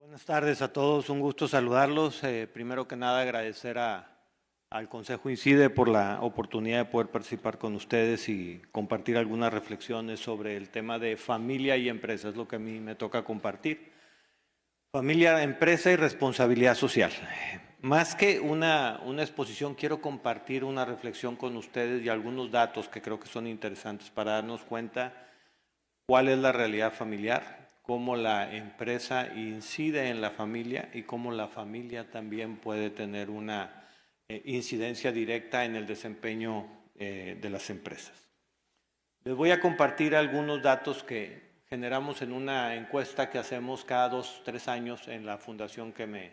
Buenas tardes a todos, un gusto saludarlos. Primero que nada agradecer al Consejo Incide por la oportunidad de poder participar con ustedes y compartir algunas reflexiones sobre el tema de familia y empresa, es lo que a mí me toca compartir. Familia, empresa y responsabilidad social. Más que una exposición, quiero compartir una reflexión con ustedes y algunos datos que creo que son interesantes para darnos cuenta cuál es la realidad familiar, cómo la empresa incide en la familia y cómo la familia también puede tener una incidencia directa en el desempeño de las empresas. Les voy a compartir algunos datos que generamos en una encuesta que hacemos cada 2 o 3 años en la fundación que me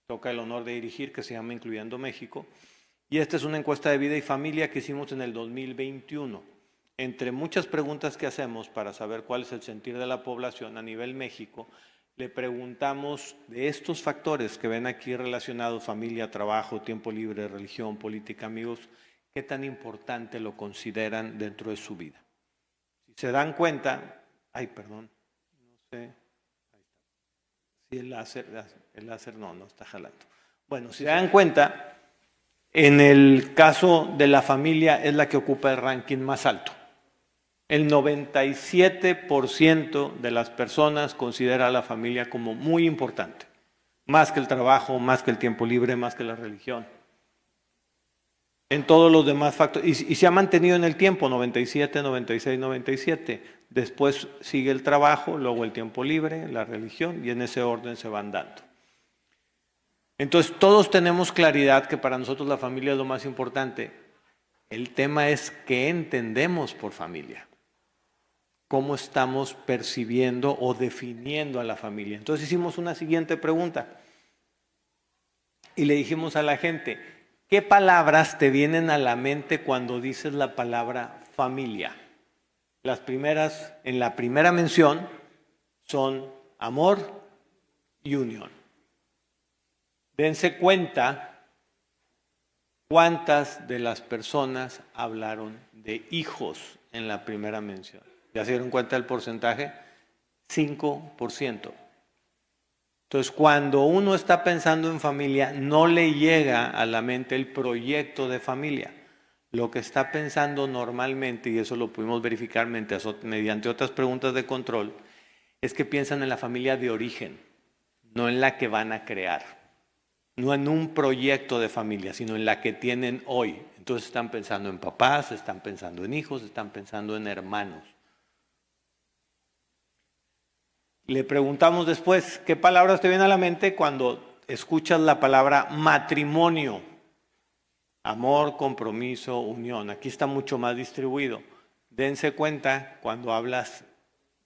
toca el honor de dirigir, que se llama Incluyendo México. Y esta es una encuesta de vida y familia que hicimos en el 2021. Entre muchas preguntas que hacemos para saber cuál es el sentir de la población a nivel México, le preguntamos de estos factores que ven aquí relacionados, familia, trabajo, tiempo libre, religión, política, amigos, qué tan importante lo consideran dentro de su vida. Si se dan cuenta, no sé, si el láser no está jalando. Bueno, si se dan cuenta, en el caso de la familia es la que ocupa el ranking más alto. El 97% de las personas considera a la familia como muy importante, más que el trabajo, más que el tiempo libre, más que la religión. En todos los demás factores, y se ha mantenido en el tiempo, 97, 96, 97. Después sigue el trabajo, luego el tiempo libre, la religión, y en ese orden se van dando. Entonces, todos tenemos claridad que para nosotros la familia es lo más importante. El tema es qué entendemos por familia. Cómo estamos percibiendo o definiendo a la familia. Entonces hicimos una siguiente pregunta y le dijimos a la gente, ¿qué palabras te vienen a la mente cuando dices la palabra familia? Las primeras, en la primera mención, son amor y unión. Dense cuenta cuántas de las personas hablaron de hijos en la primera mención. ¿Ya se dieron cuenta del porcentaje? 5%. Entonces, cuando uno está pensando en familia, no le llega a la mente el proyecto de familia. Lo que está pensando normalmente, y eso lo pudimos verificar mediante otras preguntas de control, es que piensan en la familia de origen, no en la que van a crear. No en un proyecto de familia, sino en la que tienen hoy. Entonces están pensando en papás, están pensando en hijos, están pensando en hermanos. Le preguntamos después, ¿qué palabras te vienen a la mente cuando escuchas la palabra matrimonio? Amor, compromiso, unión. Aquí está mucho más distribuido. Dense cuenta, cuando hablas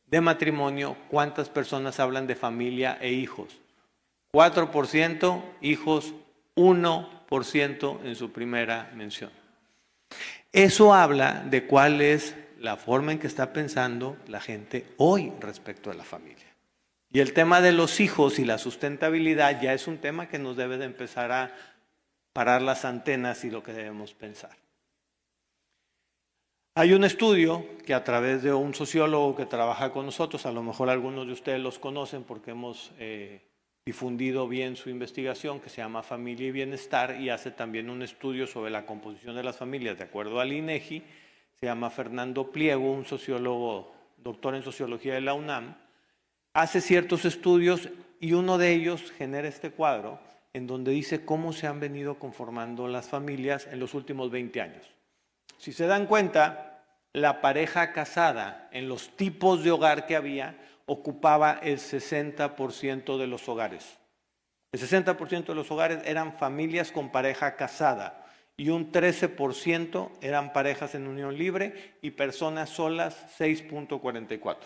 de matrimonio, ¿cuántas personas hablan de familia e hijos? 4%, hijos, 1% en su primera mención. Eso habla de cuál es la forma en que está pensando la gente hoy respecto a la familia. Y el tema de los hijos y la sustentabilidad ya es un tema que nos debe de empezar a parar las antenas y lo que debemos pensar. Hay un estudio que a través de un sociólogo que trabaja con nosotros, a lo mejor algunos de ustedes los conocen porque hemos difundido bien su investigación, que se llama Familia y Bienestar, y hace también un estudio sobre la composición de las familias de acuerdo al INEGI. Se llama Fernando Pliego, un sociólogo, doctor en sociología de la UNAM. Hace ciertos estudios y uno de ellos genera este cuadro en donde dice cómo se han venido conformando las familias en los últimos 20 años. Si se dan cuenta, la pareja casada en los tipos de hogar que había ocupaba el 60% de los hogares. El 60% de los hogares eran familias con pareja casada y un 13% eran parejas en unión libre y personas solas, 6.44%.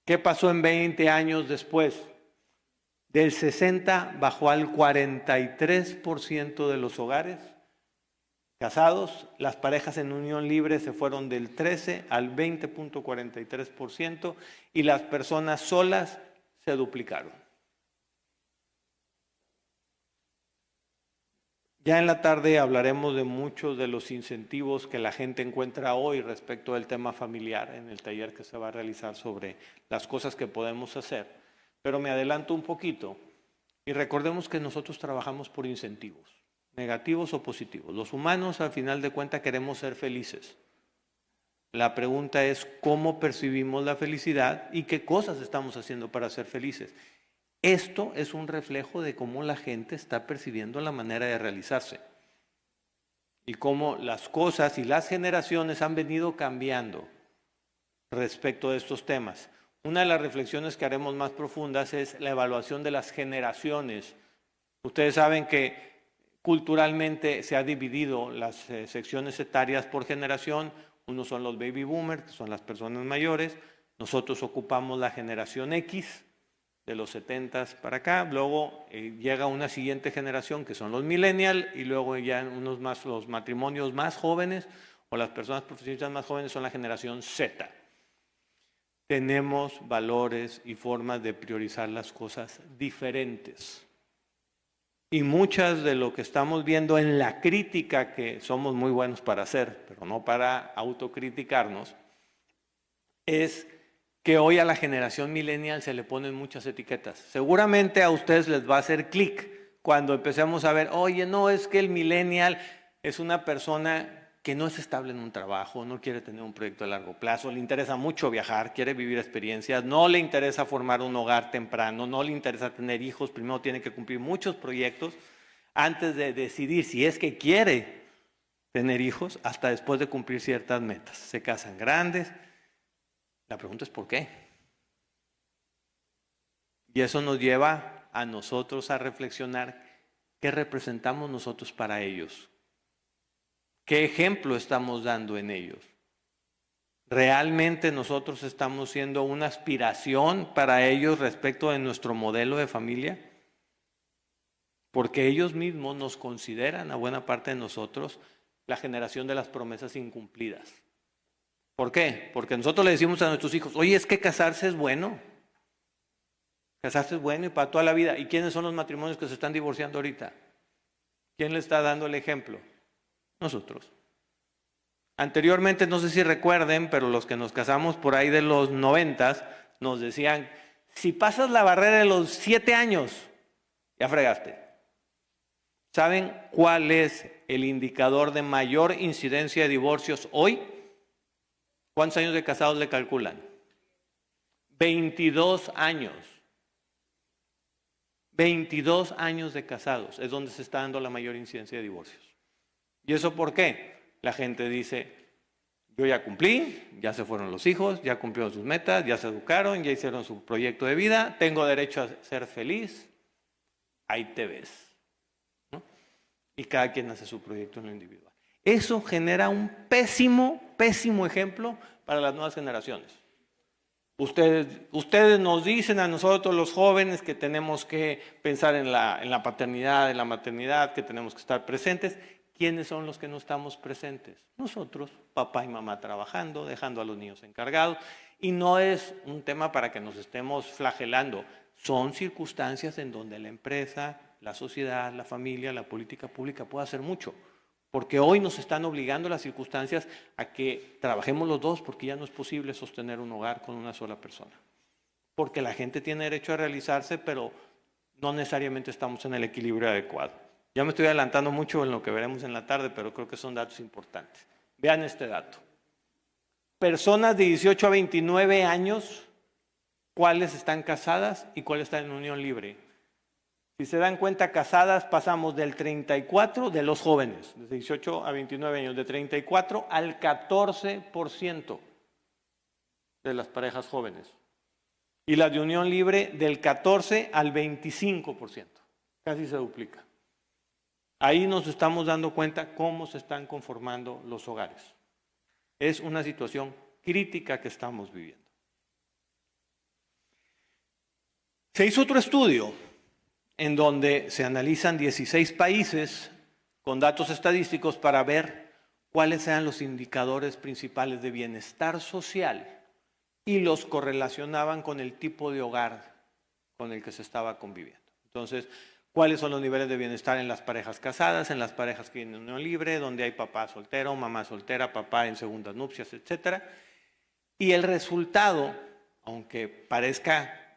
¿Qué pasó en 20 años después? Del 60 bajó al 43% de los hogares casados, las parejas en unión libre se fueron del 13 al 20.43% y las personas solas se duplicaron. Ya en la tarde hablaremos de muchos de los incentivos que la gente encuentra hoy respecto del tema familiar en el taller que se va a realizar sobre las cosas que podemos hacer. pero me adelanto un poquito y recordemos que nosotros trabajamos por incentivos, negativos o positivos. Los humanos, al final de cuentas, queremos ser felices. La pregunta es cómo percibimos la felicidad y qué cosas estamos haciendo para ser felices. Esto es un reflejo de cómo la gente está percibiendo la manera de realizarse y cómo las cosas y las generaciones han venido cambiando respecto de estos temas. Una de las reflexiones que haremos más profundas es la evaluación de las generaciones. Ustedes saben que culturalmente se ha dividido las secciones etarias por generación. Unos son los baby boomers, que son las personas mayores. Nosotros ocupamos la generación X, de los 70 para acá. Luego llega una siguiente generación, que son los millennials, y luego ya unos más, los matrimonios más jóvenes o las personas profesionistas más jóvenes son la generación Z. Tenemos valores y formas de priorizar las cosas diferentes. Y muchas de lo que estamos viendo en la crítica, que somos muy buenos para hacer, pero no para autocriticarnos, es que hoy a la generación millennial se le ponen muchas etiquetas. Seguramente a ustedes les va a hacer clic cuando empecemos a ver, oye, no, es que el millennial es una persona que no es estable en un trabajo, no quiere tener un proyecto a largo plazo, le interesa mucho viajar, quiere vivir experiencias, no le interesa formar un hogar temprano, no le interesa tener hijos, primero tiene que cumplir muchos proyectos antes de decidir si es que quiere tener hijos, hasta después de cumplir ciertas metas. Se casan grandes. La pregunta es ¿por qué? Y eso nos lleva a nosotros a reflexionar qué representamos nosotros para ellos. ¿Qué ejemplo estamos dando en ellos? ¿Realmente nosotros estamos siendo una aspiración para ellos respecto de nuestro modelo de familia? Porque ellos mismos nos consideran, a buena parte de nosotros, la generación de las promesas incumplidas. ¿Por qué? Porque nosotros le decimos a nuestros hijos, oye, es que casarse es bueno. Casarse es bueno y para toda la vida. ¿Y quiénes son los matrimonios que se están divorciando ahorita? ¿Quién le está dando el ejemplo? Nosotros. Anteriormente, no sé si recuerden, pero los que nos casamos por ahí de los 90 nos decían, si pasas la barrera de los 7 años, ya fregaste. ¿Saben cuál es el indicador de mayor incidencia de divorcios hoy? ¿Cuántos años de casados le calculan? 22 años. 22 años de casados es donde se está dando la mayor incidencia de divorcios. ¿Y eso por qué? La gente dice, yo ya cumplí, ya se fueron los hijos, ya cumplieron sus metas, ya se educaron, ya hicieron su proyecto de vida, tengo derecho a ser feliz, ahí te ves. ¿No? Y cada quien hace su proyecto en lo individual. Eso genera un pésimo ejemplo para las nuevas generaciones. Ustedes nos dicen a nosotros los jóvenes que tenemos que pensar en la paternidad, en la maternidad, que tenemos que estar presentes. ¿Quiénes son los que no estamos presentes? Nosotros, papá y mamá trabajando, dejando a los niños encargados. Y no es un tema para que nos estemos flagelando. Son circunstancias en donde la empresa, la sociedad, la familia, la política pública puede hacer mucho. Porque hoy nos están obligando las circunstancias a que trabajemos los dos, porque ya no es posible sostener un hogar con una sola persona. Porque la gente tiene derecho a realizarse, pero no necesariamente estamos en el equilibrio adecuado. Ya me estoy adelantando mucho en lo que veremos en la tarde, pero creo que son datos importantes. Vean este dato. Personas de 18 a 29 años, ¿cuáles están casadas y cuáles están en unión libre? Si se dan cuenta, casadas pasamos del 34% de los jóvenes, de 18 a 29 años, de 34 al 14% de las parejas jóvenes. Y las de unión libre del 14 al 25%, casi se duplica. Ahí nos estamos dando cuenta cómo se están conformando los hogares. Es una situación crítica que estamos viviendo. Se hizo otro estudio en donde se analizan 16 países con datos estadísticos para ver cuáles eran los indicadores principales de bienestar social y los correlacionaban con el tipo de hogar con el que se estaba conviviendo. Entonces, ¿cuáles son los niveles de bienestar en las parejas casadas, en las parejas que tienen unión libre, donde hay papá soltero, mamá soltera, papá en segundas nupcias, etcétera? Y el resultado, aunque parezca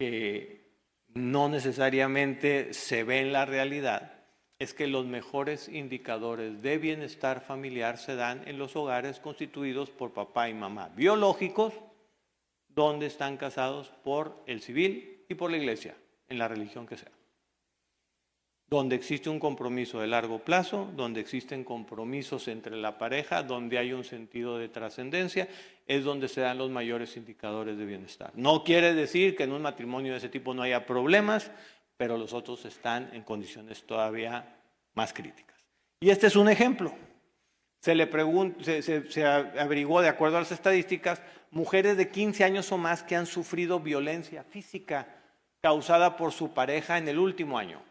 que no necesariamente se ve en la realidad es que los mejores indicadores de bienestar familiar se dan en los hogares constituidos por papá y mamá biológicos, donde están casados por el civil y por la iglesia, en la religión que sea. Donde existe un compromiso de largo plazo, donde existen compromisos entre la pareja, donde hay un sentido de trascendencia, es donde se dan los mayores indicadores de bienestar. No quiere decir que en un matrimonio de ese tipo no haya problemas, pero los otros están en condiciones todavía más críticas. Y este es un ejemplo. Se averiguó, de acuerdo a las estadísticas, mujeres de 15 años o más que han sufrido violencia física causada por su pareja en el último año.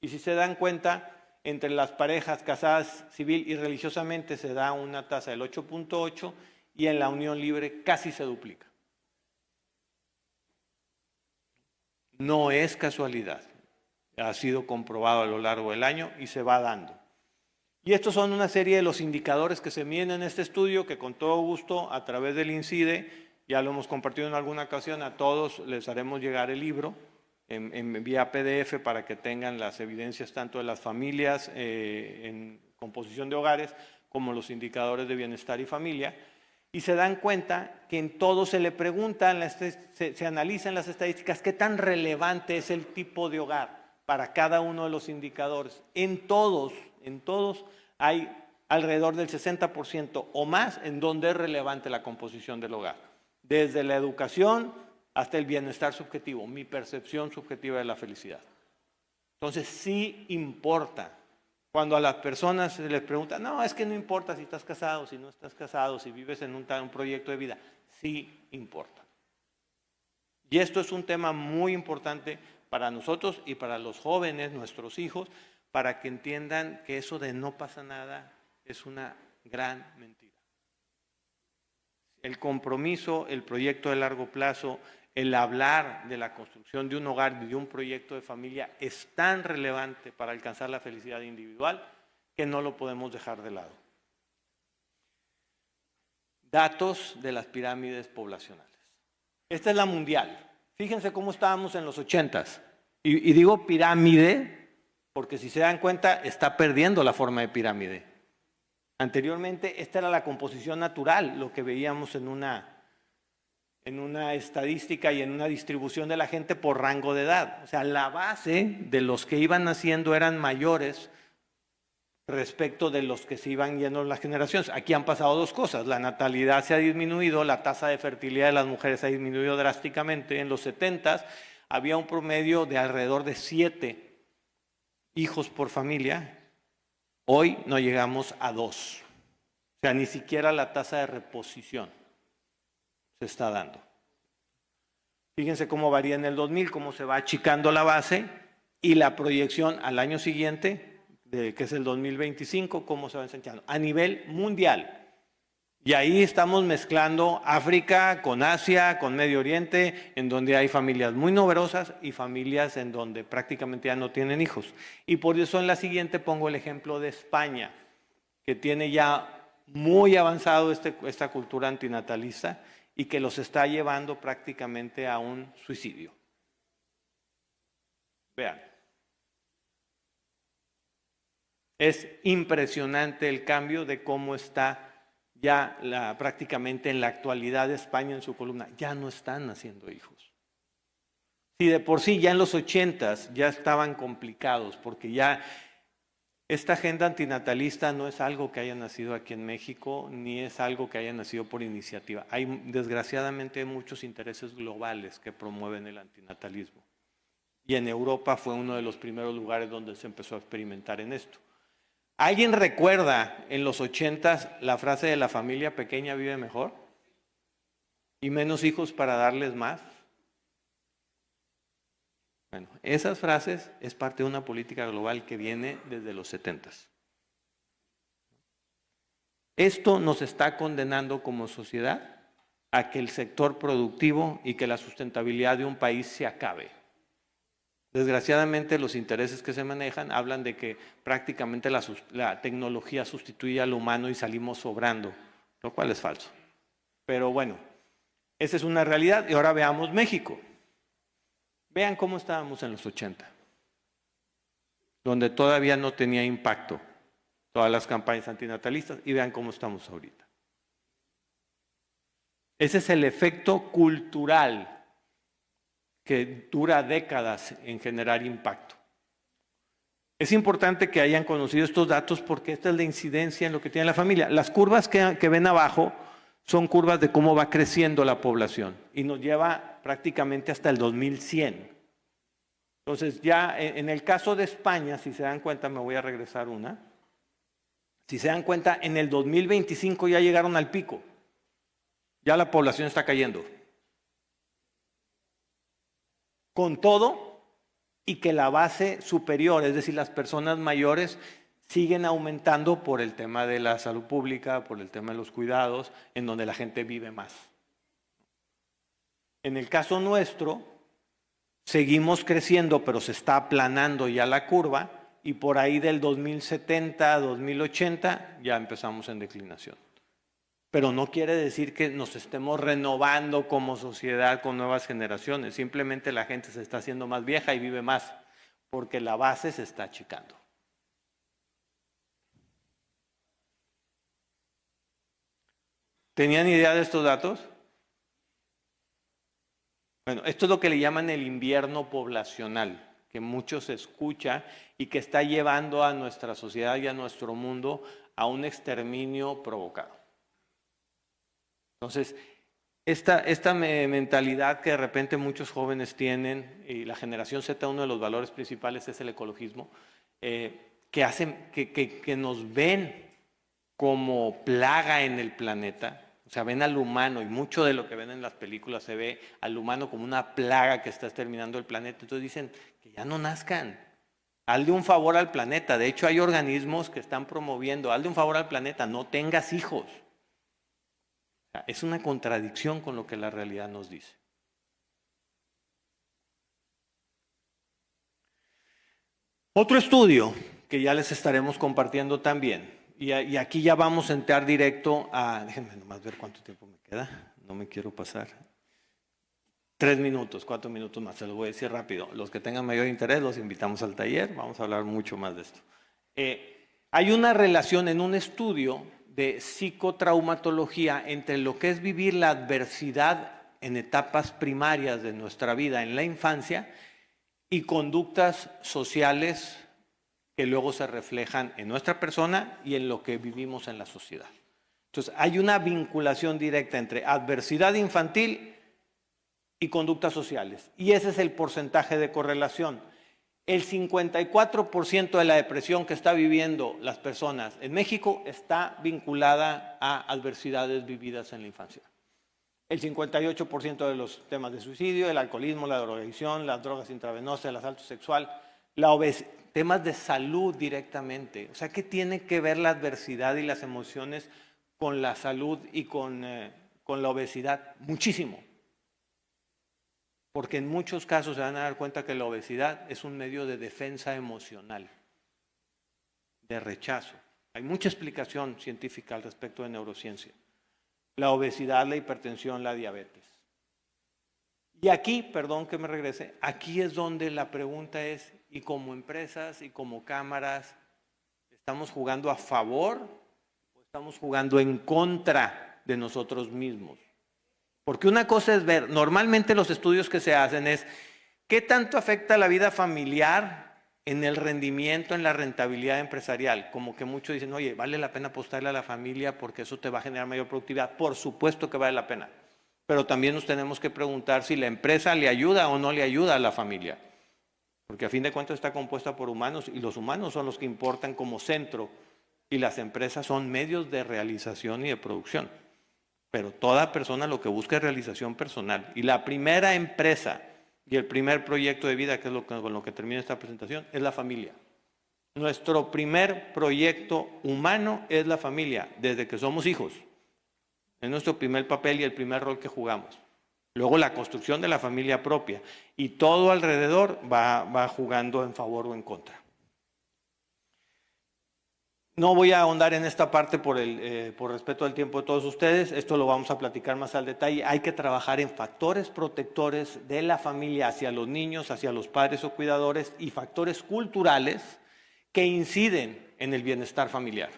Y si se dan cuenta, entre las parejas casadas civil y religiosamente se da una tasa del 8.8 y en la unión libre casi se duplica. No es casualidad, ha sido comprobado a lo largo del año y se va dando. Y estos son una serie de los indicadores que se miden en este estudio, que con todo gusto a través del INCIDE, ya lo hemos compartido en alguna ocasión, a todos les haremos llegar el libro en vía PDF para que tengan las evidencias tanto de las familias en composición de hogares como los indicadores de bienestar y familia. Y se dan cuenta que en todo se le preguntan, se analizan las estadísticas, qué tan relevante es el tipo de hogar para cada uno de los indicadores. En todos hay alrededor del 60% o más en donde es relevante la composición del hogar. Desde la educación hasta el bienestar subjetivo, mi percepción subjetiva de la felicidad. Entonces sí importa. Cuando a las personas se les pregunta, no, es que no importa si estás casado, si no estás casado, si vives en un proyecto de vida, sí importa. Y esto es un tema muy importante para nosotros y para los jóvenes, nuestros hijos, para que entiendan que eso de no pasa nada es una gran mentira. El compromiso, el proyecto de largo plazo, el hablar de la construcción de un hogar y de un proyecto de familia es tan relevante para alcanzar la felicidad individual que no lo podemos dejar de lado. Datos de las pirámides poblacionales. Esta es la mundial. Fíjense cómo estábamos en los 80s. Y digo pirámide porque si se dan cuenta está perdiendo la forma de pirámide. Anteriormente esta era la composición natural, lo que veíamos en una estadística y en una distribución de la gente por rango de edad. O sea, la base de los que iban naciendo eran mayores respecto de los que se iban yendo las generaciones. Aquí han pasado dos cosas. La natalidad se ha disminuido, la tasa de fertilidad de las mujeres ha disminuido drásticamente. En los 70s había un promedio de alrededor de 7 hijos por familia. Hoy no llegamos a 2. O sea, ni siquiera la tasa de reposición se está dando. Fíjense cómo varía en el 2000, cómo se va achicando la base y la proyección al año siguiente, que es el 2025, cómo se va ensanchando a nivel mundial. Y ahí estamos mezclando África con Asia, con Medio Oriente, en donde hay familias muy numerosas y familias en donde prácticamente ya no tienen hijos. Y por eso en la siguiente pongo el ejemplo de España, que tiene ya muy avanzado esta cultura antinatalista y que los está llevando prácticamente a un suicidio. Vean. Es impresionante el cambio de cómo está ya prácticamente en la actualidad de España en su columna. Ya no están naciendo hijos. Si de por sí ya en los 80s ya estaban complicados, porque ya esta agenda antinatalista no es algo que haya nacido aquí en México, ni es algo que haya nacido por iniciativa. Hay desgraciadamente muchos intereses globales que promueven el antinatalismo. Y en Europa fue uno de los primeros lugares donde se empezó a experimentar en esto. ¿Alguien recuerda en los 80s la frase de la familia pequeña vive mejor? ¿Y menos hijos para darles más? Bueno, esas frases es parte de una política global que viene desde los 70s. Esto nos está condenando como sociedad a que el sector productivo y que la sustentabilidad de un país se acabe. Desgraciadamente los intereses que se manejan hablan de que prácticamente la tecnología sustituye al humano y salimos sobrando, lo cual es falso. Pero bueno, esa es una realidad y ahora veamos México. Vean cómo estábamos en los 80, donde todavía no tenía impacto todas las campañas antinatalistas, y vean cómo estamos ahorita. Ese es el efecto cultural que dura décadas en generar impacto. Es importante que hayan conocido estos datos porque esta es la incidencia en lo que tiene la familia. Las curvas que ven abajo son curvas de cómo va creciendo la población y nos lleva prácticamente hasta el 2100. Entonces ya en el caso de España, si se dan cuenta, me voy a regresar una. Si se dan cuenta, en el 2025 ya llegaron al pico. Ya la población está cayendo. Con todo, y que la base superior, es decir, las personas mayores, siguen aumentando por el tema de la salud pública, por el tema de los cuidados, en donde la gente vive más. En el caso nuestro, seguimos creciendo, pero se está aplanando ya la curva, y por ahí del 2070 a 2080 ya empezamos en declinación. Pero no quiere decir que nos estemos renovando como sociedad con nuevas generaciones. Simplemente la gente se está haciendo más vieja y vive más, porque la base se está achicando. ¿Tenían idea de estos datos? Bueno, esto es lo que le llaman el invierno poblacional, que mucho se escucha y que está llevando a nuestra sociedad y a nuestro mundo a un exterminio provocado. Entonces, esta mentalidad que de repente muchos jóvenes tienen, y la generación Z, uno de los valores principales es el ecologismo, que hacen que nos ven como plaga en el planeta. O sea, ven al humano, y mucho de lo que ven en las películas se ve al humano como una plaga que está exterminando el planeta. Entonces dicen que ya no nazcan. Hazle un favor al planeta. De hecho, hay organismos que están promoviendo, hazle un favor al planeta, no tengas hijos. Es una contradicción con lo que la realidad nos dice. Otro estudio que ya les estaremos compartiendo también, y aquí ya vamos a entrar directo a, déjenme nomás ver cuánto tiempo me queda, no me quiero pasar. 3 minutos, 4 minutos más, se los voy a decir rápido. Los que tengan mayor interés los invitamos al taller, vamos a hablar mucho más de esto. Hay una relación en un estudio de psicotraumatología entre lo que es vivir la adversidad en etapas primarias de nuestra vida, en la infancia, y conductas sociales que luego se reflejan en nuestra persona y en lo que vivimos en la sociedad. Entonces, hay una vinculación directa entre adversidad infantil y conductas sociales, y ese es el porcentaje de correlación. El 54% de la depresión que está viviendo las personas en México está vinculada a adversidades vividas en la infancia. El 58% de los temas de suicidio, el alcoholismo, la drogadicción, las drogas intravenosas, el asalto sexual, la obesidad, temas de salud directamente. O sea, ¿qué tiene que ver la adversidad y las emociones con la salud y con la obesidad? Muchísimo. Porque en muchos casos se van a dar cuenta que la obesidad es un medio de defensa emocional, de rechazo. Hay mucha explicación científica al respecto de neurociencia. La obesidad, la hipertensión, la diabetes. Y aquí, perdón que me regrese, aquí es donde la pregunta es, ¿y como empresas y como cámaras estamos jugando a favor o estamos jugando en contra de nosotros mismos? Porque una cosa es ver, normalmente los estudios que se hacen es, ¿qué tanto afecta la vida familiar en el rendimiento, en la rentabilidad empresarial? Como que muchos dicen, oye, ¿vale la pena apostarle a la familia porque eso te va a generar mayor productividad? Por supuesto que vale la pena. Pero también nos tenemos que preguntar si la empresa le ayuda o no le ayuda a la familia. Porque a fin de cuentas está compuesta por humanos y los humanos son los que importan como centro y las empresas son medios de realización y de producción. Pero toda persona lo que busca es realización personal. Y la primera empresa y el primer proyecto de vida, que es con lo que termina esta presentación, es la familia. Nuestro primer proyecto humano es la familia, desde que somos hijos. Es nuestro primer papel y el primer rol que jugamos. Luego la construcción de la familia propia. Y todo alrededor va jugando en favor o en contra. No voy a ahondar en esta parte por respeto al tiempo de todos ustedes. Esto lo vamos a platicar más al detalle. Hay que trabajar en factores protectores de la familia hacia los niños, hacia los padres o cuidadores y factores culturales que inciden en el bienestar familiar.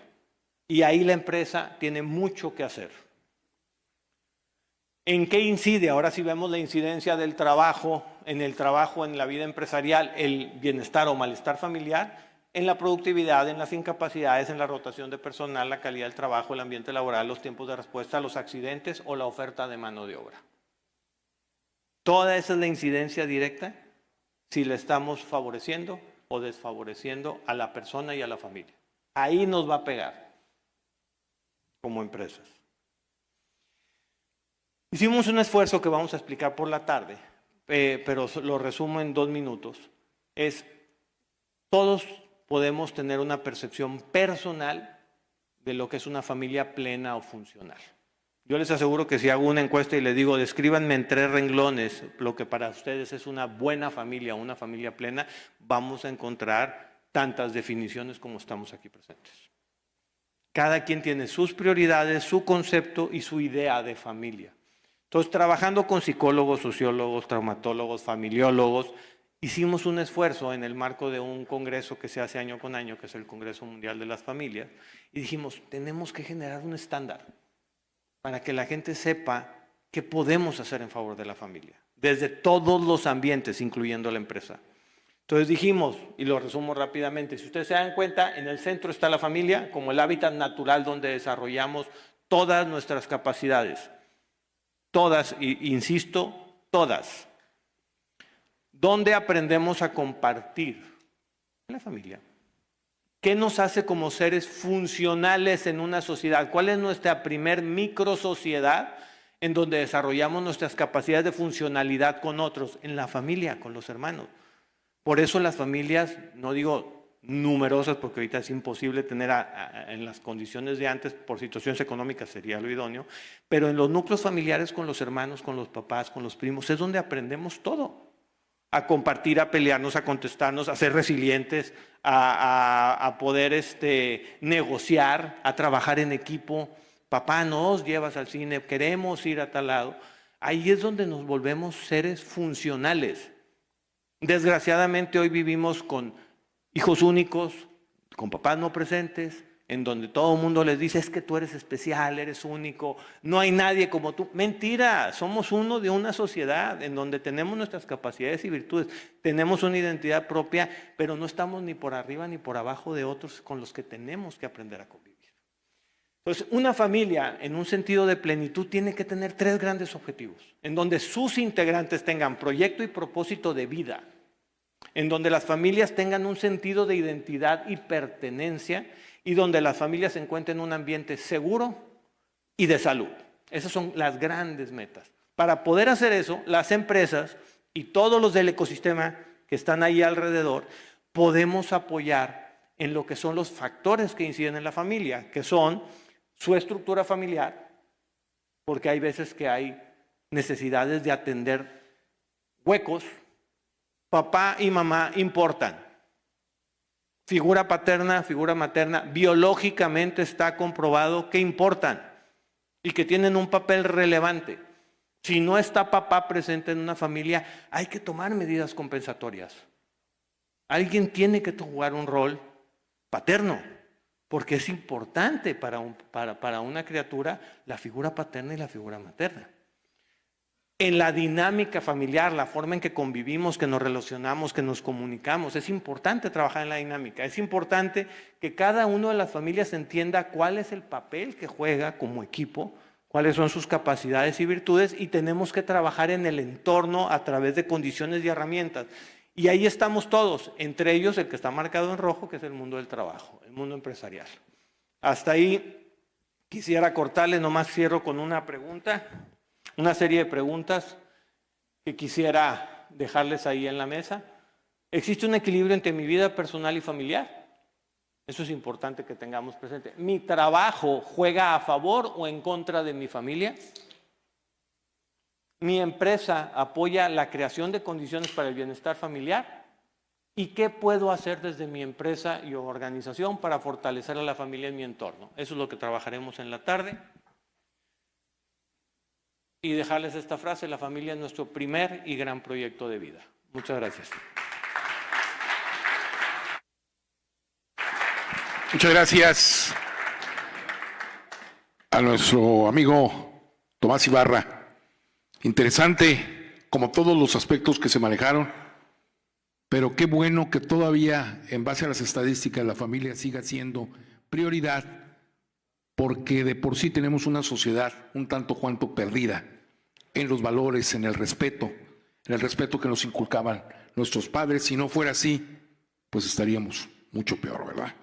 Y ahí la empresa tiene mucho que hacer. ¿En qué incide? Ahora sí vemos la incidencia del trabajo, en la vida empresarial, el bienestar o malestar familiar, en la productividad, en las incapacidades, en la rotación de personal, la calidad del trabajo, el ambiente laboral, los tiempos de respuesta, los accidentes o la oferta de mano de obra. Toda esa es la incidencia directa si le estamos favoreciendo o desfavoreciendo a la persona y a la familia. Ahí nos va a pegar como empresas. Hicimos un esfuerzo que vamos a explicar por la tarde, pero lo resumo en 2 minutos. Todos podemos tener una percepción personal de lo que es una familia plena o funcional. Yo les aseguro que si hago una encuesta y les digo, descríbanme en 3 renglones lo que para ustedes es una buena familia, una familia plena, vamos a encontrar tantas definiciones como estamos aquí presentes. Cada quien tiene sus prioridades, su concepto y su idea de familia. Entonces, trabajando con psicólogos, sociólogos, traumatólogos, familiólogos, hicimos un esfuerzo en el marco de un congreso que se hace año con año, que es el Congreso Mundial de las Familias, y dijimos, tenemos que generar un estándar para que la gente sepa qué podemos hacer en favor de la familia, desde todos los ambientes, incluyendo la empresa. Entonces dijimos, y lo resumo rápidamente, si ustedes se dan cuenta, en el centro está la familia como el hábitat natural donde desarrollamos todas nuestras capacidades. Todas, insisto, todas. ¿Dónde aprendemos a compartir? En la familia. ¿Qué nos hace como seres funcionales en una sociedad? ¿Cuál es nuestra primer microsociedad en donde desarrollamos nuestras capacidades de funcionalidad con otros? En la familia, con los hermanos. Por eso las familias, no digo numerosas, porque ahorita es imposible tener en las condiciones de antes, por situaciones económicas sería lo idóneo, pero en los núcleos familiares con los hermanos, con los papás, con los primos, es donde aprendemos todo. A compartir, a pelearnos, a contestarnos, a ser resilientes, a poder negociar, a trabajar en equipo. Papá, nos llevas al cine, queremos ir a tal lado. Ahí es donde nos volvemos seres funcionales. Desgraciadamente hoy vivimos con hijos únicos, con papás no presentes, en donde todo el mundo les dice, es que tú eres especial, eres único, no hay nadie como tú. Mentira, somos uno de una sociedad en donde tenemos nuestras capacidades y virtudes, tenemos una identidad propia, pero no estamos ni por arriba ni por abajo de otros con los que tenemos que aprender a convivir. Entonces, una familia en un sentido de plenitud tiene que tener 3 grandes objetivos, en donde sus integrantes tengan proyecto y propósito de vida, en donde las familias tengan un sentido de identidad y pertenencia y donde las familias se encuentren en un ambiente seguro y de salud. Esas son las grandes metas. Para poder hacer eso, las empresas y todos los del ecosistema que están ahí alrededor, podemos apoyar en lo que son los factores que inciden en la familia, que son su estructura familiar, porque hay veces que hay necesidades de atender huecos. Papá y mamá importan. Figura paterna, figura materna, biológicamente está comprobado que importan y que tienen un papel relevante. Si no está papá presente en una familia, hay que tomar medidas compensatorias. Alguien tiene que jugar un rol paterno, porque es importante para una criatura la figura paterna y la figura materna. En la dinámica familiar, la forma en que convivimos, que nos relacionamos, que nos comunicamos, es importante trabajar en la dinámica. Es importante que cada una de las familias entienda cuál es el papel que juega como equipo, cuáles son sus capacidades y virtudes, y tenemos que trabajar en el entorno a través de condiciones y herramientas. Y ahí estamos todos, entre ellos el que está marcado en rojo, que es el mundo del trabajo, el mundo empresarial. Hasta ahí quisiera cortarle, nomás cierro con una pregunta. Una serie de preguntas que quisiera dejarles ahí en la mesa. ¿Existe un equilibrio entre mi vida personal y familiar? Eso es importante que tengamos presente. ¿Mi trabajo juega a favor o en contra de mi familia? ¿Mi empresa apoya la creación de condiciones para el bienestar familiar? ¿Y qué puedo hacer desde mi empresa y organización para fortalecer a la familia en mi entorno? Eso es lo que trabajaremos en la tarde. Y dejarles esta frase: la familia es nuestro primer y gran proyecto de vida. Muchas gracias. Muchas gracias a nuestro amigo Tomás Ibarra. Interesante, como todos los aspectos que se manejaron, pero qué bueno que todavía, en base a las estadísticas, la familia siga siendo prioridad, porque de por sí tenemos una sociedad un tanto cuanto perdida en los valores, en el respeto que nos inculcaban nuestros padres. Si no fuera así, pues estaríamos mucho peor, ¿verdad?